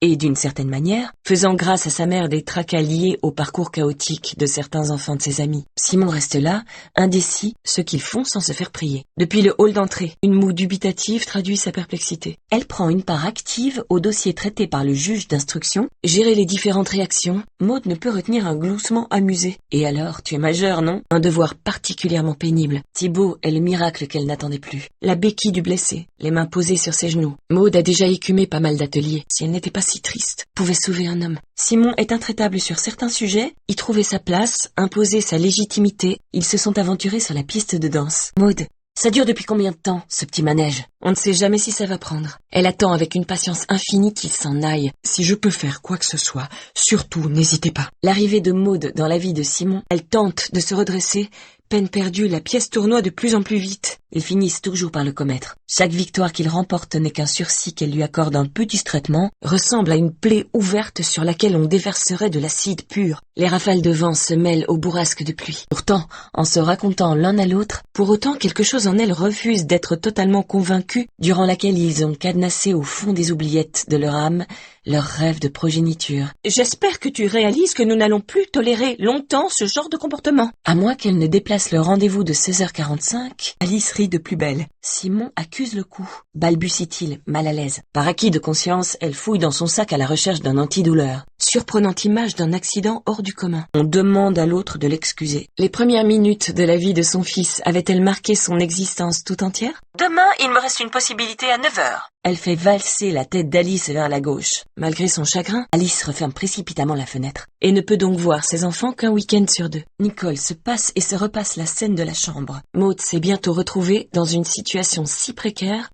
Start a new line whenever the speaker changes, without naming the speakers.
et d'une certaine manière, faisant grâce à sa mère des tracas liés au parcours chaotique de certains enfants de ses amis. Simon reste là, indécis, ce qu'ils font sans se faire prier. Depuis le hall d'entrée, une moue dubitative traduit sa perplexité. Elle prend une part active au dossier traité par le juge d'instruction. Gérer les différentes réactions, Maud ne peut retenir un gloussement amusé. Et alors, tu es majeure, non? Un devoir particulièrement pénible. Thibaut est le miracle qu'elle n'attendait plus. La béquille du blessé, les mains posées sur ses genoux. Maud a déjà écumé pas mal d'ateliers. Si elle n'était pas si triste, pouvait sauver un homme. Simon est intraitable sur certains sujets, y trouver sa place, imposer sa légitimité. Ils se sont aventurés sur la piste de danse. Maud, ça dure depuis combien de temps, ce petit manège? On ne sait jamais si ça va prendre. Elle attend avec une patience infinie qu'il s'en aille.
Si je peux faire quoi que ce soit, surtout n'hésitez pas.
L'arrivée de Maud dans la vie de Simon, elle tente de se redresser. Peine perdue, la pièce tournoie de plus en plus vite. Ils finissent toujours par le commettre. Chaque victoire qu'il remporte n'est qu'un sursis qu'elle lui accorde un peu distraitement, ressemble à une plaie ouverte sur laquelle on déverserait de l'acide pur. Les rafales de vent se mêlent aux bourrasques de pluie. Pourtant, en se racontant l'un à l'autre, pour autant quelque chose en elle refuse d'être totalement convaincue, durant laquelle ils ont cadenassé au fond des oubliettes de leur âme leur rêve de progéniture.
J'espère que tu réalises que nous n'allons plus tolérer longtemps ce genre de comportement.
À moins qu'elle ne déplace le rendez-vous de 16h45, Alice rit de plus belle. Simon accuse le coup, balbutie-t-il, mal à l'aise. Par acquis de conscience, elle fouille dans son sac à la recherche d'un antidouleur. Surprenante image d'un accident hors du commun. On demande à l'autre de l'excuser. Les premières minutes de la vie de son fils avaient-elles marqué son existence tout entière?
Demain, il me reste une possibilité à 9h.
Elle fait valser la tête d'Alice vers la gauche. Malgré son chagrin, Alice referme précipitamment la fenêtre et ne peut donc voir ses enfants qu'un week-end sur 2. Nicole se passe et se repasse la scène de la chambre. Maud s'est bientôt retrouvée dans une situation si précaire